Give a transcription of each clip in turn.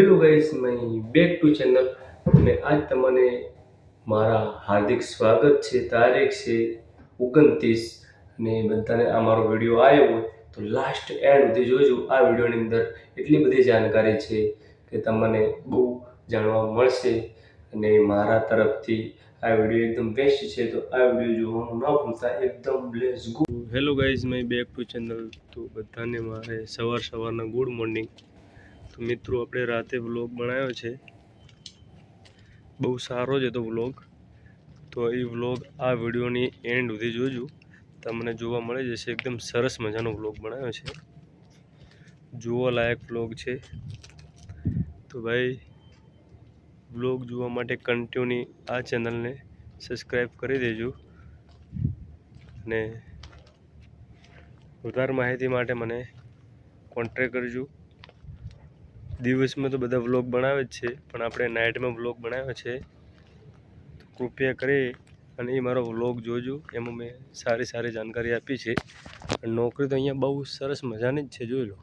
Hello guys, my back to channel અને આજ તમને મારા હાર્દિક સ્વાગત છે. તારીખ છે 29 અને બધાને આ મારો વિડીયો આવ્યો હોય તો લાસ્ટ એન્ડ સુધી જોજો. આ વિડીયોની અંદર એટલી બધી જાણકારી છે કે તમને બહુ જાણવા મળશે અને મારા તરફથી આ વિડીયો એકદમ બેસ્ટ છે, તો આ વિડીયો જોવાનું ન ભૂલતા. એકદમ let's go. Hello guys, my back to channel. તો બધાને મારે સવારના ગુડ મોર્નિંગ. તો મિત્રો, આપણે રાતે વ્લોગ બનાવ્યો છે, બહુ સારો જ હતો વ્લોગ. તો એ વ્લોગ આ વિડીયોની એન્ડ સુધી જોજો, તમને જોવા મળી જશે. એકદમ સરસ મજાનો વ્લોગ બનાવ્યો છે, જોવા લાયક વ્લોગ છે. તો ભાઈ, વ્લોગ જોવા માટે કન્ટિન્યુ આ ચેનલને સબસ્ક્રાઈબ કરી દેજો અને વધારે માહિતી માટે મને કોન્ટેક્ટ કરજો. દિવસમાં તો બધા વ્લોગ બનાવે જ છે, પણ આપણે નાઇટમાં વ્લોગ બનાવ્યો છે. તો કૃપયા કરી અને એ મારો વ્લોગ જોજો. એમાં મેં સારી જાણકારી આપી છે. નોકરી તો અહીંયા બહુ સરસ મજાની જ છે, જોઈ લો.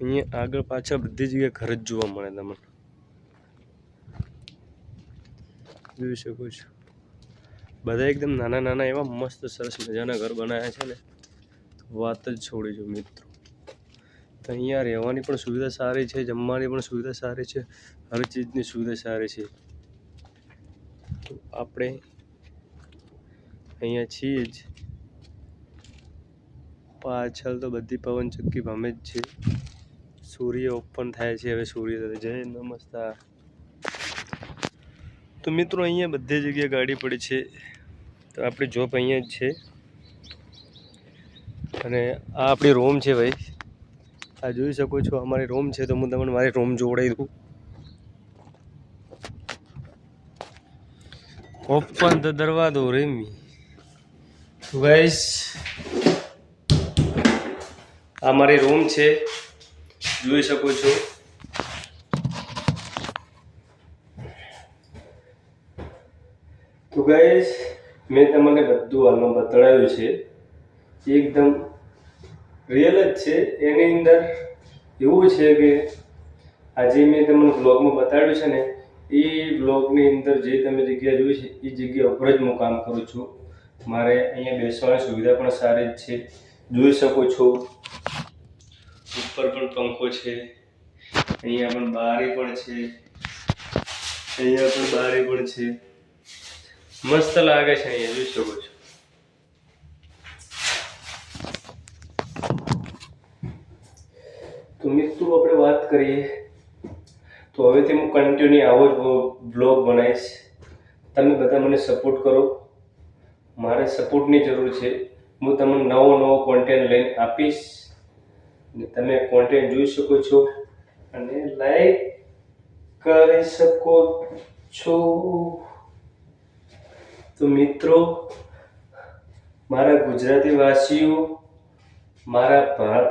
અહીંયા આગળ પાછળ બધી જગ્યાએ ઘર જ જોવા મળે, તમને જોઈ શકો છો. બધા એકદમ નાના એવા મસ્ત સરસ મજાના ઘર બનાવ્યા છે ને, વાત જ છોડી જો મિત્રો. તો અહીંયા રહેવાની પણ સુવિધા સારી છે, જમવાની પણ સુવિધા સારી છે, હર ચીજની સુવિધા સારી છે. તો આપણે અહીંયા છીએ જ. પાછળ તો બધી પવન ચક્કી ભમે જ છે. સૂર્ય ઓપન થાય છે હવે. સૂર્ય જય નમસ્કાર. તો મિત્રો, અહીંયા બધી જગ્યાએ ગાડી પડી છે. તો આપણી જોબ અહીંયા જ છે અને આ આપણી રૂમ છે ભાઈ. આ જોઈ શકો છો, અમારી રૂમ છે. તો હું તમને મારી રૂમ જોડાઈ દઉં. ઓપન તો દરવાજો રેમી. ગાઈસ, આ મારી રૂમ છે, જોઈ શકો છો. તો ગાઈસ, મેં તમને બધું હાલમાં બતાવ્યું છે, એકદમ રિયલ જ છે. એની અંદર એવું છે કે આજે મેં તમને વ્લોગમાં બતાવ્યું છે ને, એ વ્લોગની અંદર જે તમે જગ્યા જોઈ છે એ જગ્યા ઉપર જ હું કામ કરું છું. મારે અહીંયા બેસવાની સુવિધા પણ સારી જ છે, જોઈ શકો છો. ઉપર પણ પંખો છે, અહીંયા પણ બારી પણ છે, અહીંયા પણ બારી પણ છે. મસ્ત લાગે છે અહીંયા, જોઈ શકો છો. તો મિત્રો, આપણે વાત કરીએ તો હવેથી હું કન્ટિન્યુ આવો જ બ્લોગ બનાવીશ. તમે બધા મને સપોર્ટ કરો, મારે સપોર્ટની જરૂર છે. હું તમને નવો કોન્ટેન્ટ લઈને આપીશ અને તમે કોન્ટેન્ટ જોઈ શકો છો અને લાઈક કરી શકો છો. તો મિત્રો, મારા ગુજરાતી વાસીઓ, મારા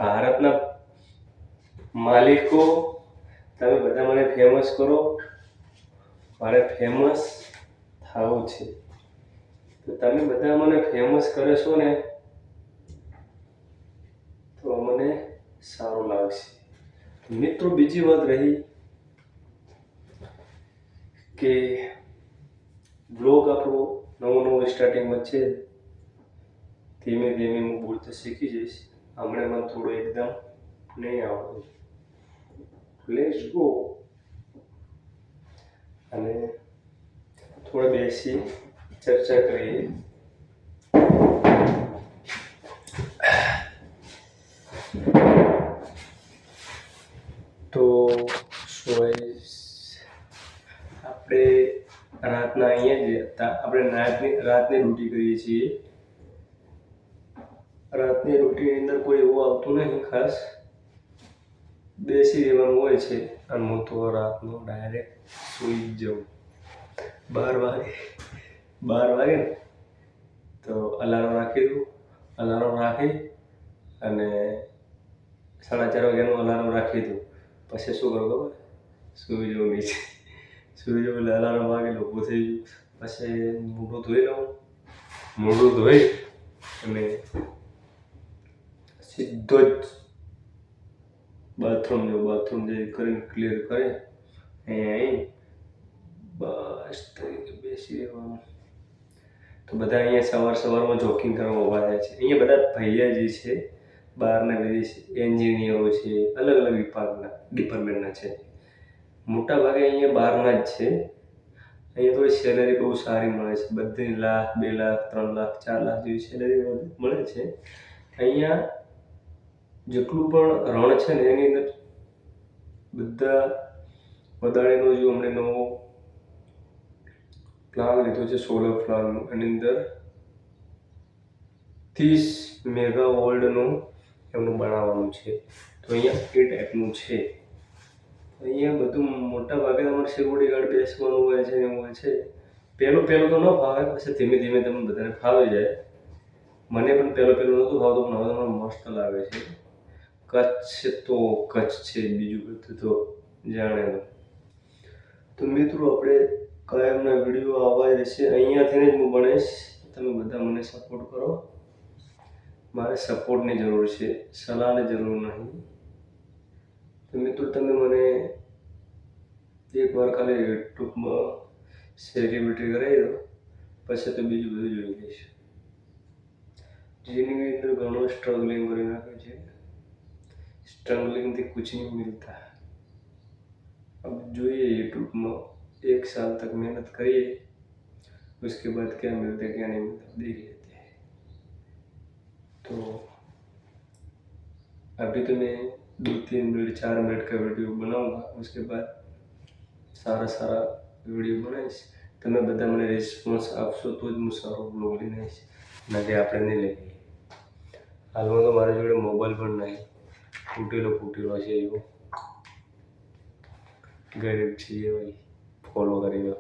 ભારતના માલિકો, તમે બધા મને ફેમસ કરો. મારે ફેમસ થવું છે. તો તમે બધા મને ફેમસ કરો છો ને, તો મને સારું લાગશે. મિત્રો, બીજી વાત રહી કે બ્લોગ આપણો નવો સ્ટાર્ટિંગમાં છે. ધીમે હું બોલતા શીખી જઈશ. હમણાં મને થોડું એકદમ નહીં આવડતું. Let's go. અને થોડા બેસી ચર્ચા કરીએ. તો આપણે રાતના અહીંયા જ હતા. આપણે રાતની રોટી કરીએ છીએ. રાતની રોટીની અંદર કોઈ એવું આવતું નથી ખાસ, બેસી રહેવાનું હોય છે. અને હું તો રાતનો ડાયરેક્ટ સૂઈ જ જાઉં. 12 વાગે ને તો અલાર્મ રાખી દઉં. અલાર્મ રાખી અને 4:30 વાગ્યાનું અલાર્મ રાખી દઉં. પછી શું કરું ખબર? સૂઈ જાઉં નીચે. સૂઈ જાઉં એટલે અલાર્મ વાગે એટલે ઊભું થઈ જાઉં. પછી મોઢું ધોઈ લઉં. મોઢું ધોઈ અને સીધો જ બાથરૂમ જે કરીને ક્લિયર કરે અહીં બસ તરીકે બેસી રહેવાનું. તો બધા અહીંયા સવારમાં જોગિંગ કરવા ઊભા થાય છે. અહીંયા બધા ભૈયા જે છે બહારના વિદેશી એન્જિનિયરો છે, અલગ અલગ ડિપાર્ટમેન્ટના છે. મોટા ભાગે અહીંયા બહારના જ છે. અહીંયા થોડી સેલરી બહુ સારી મળે છે. બધી 1 લાખ 2 લાખ 3 લાખ 4 લાખ જેવી સેલરી મળે છે. અહીંયા જેટલું પણ રણ છે ને એની અંદર બધા વધારેનો જો અમને નવો પ્લાન લીધો છે સોલર પ્લાનનું. એની અંદર 30 મેગા વોલ્ટનું એમનું બનાવવાનું છે. તો અહીંયા એ ટાઈપનું છે. અહીંયા બધું મોટા ભાગે તમારે સિક્યુરિટી ગાર્ડ બેસવાનું હોય છે એવું હોય છે. પહેલું તો ન ફાવે, પછી ધીમે ધીમે તમને બધાને ફાવી જાય. મને પણ પહેલું નહોતું ફાવતું, પણ હવે મને મસ્ત લાગે છે. કચ્છ તો કચ્છ છે, બીજું બધું તો જાણે. તો મિત્રો આપણે કાયમના વિડીયો આવવા રહેશે. અહીંયાથી જ હું બનીશ. તમે બધા મને સપોર્ટ કરો. મારે સપોર્ટની જરૂર છે, સલાહની જરૂર નહીં. તો મિત્રો તમે મને એકવાર ખાલી યુટ્યુબમાં સેલિબ્રિટી કરાવી દો, પછી તો બીજું બધું જોઈ લઈશ. जिंदगी અંદર ઘણો સ્ટ્રગલિંગ કરી નાખે છે. स्ट्रगलिंग થી कुछ नहीं मिलता. अब જોઈએ यूट्यूबમાં 1 साल तक मेहनत करिए, उसके बाद क्या मिलता है क्या नहीं मिलता देख लेते हैं. तो अभी तो मैं 2-3 मिनट 4 मिनट का वीडियो बनाऊंगा, उसके बाद सारा वीडियो बनाईશ. તમે બધા મને રિસ્પોન્સ આપશો તો જ હું સારો બ્લોગ લઈને આવીશ, ના કે આપણે નહીં લઈ લઈએ. હાલમાં તો મારી જોડે મોબાઈલ પણ નહીં, ફૂટેલો છે એવો. ગરીબ છીએ ભાઈ, ફોલો કરી દો.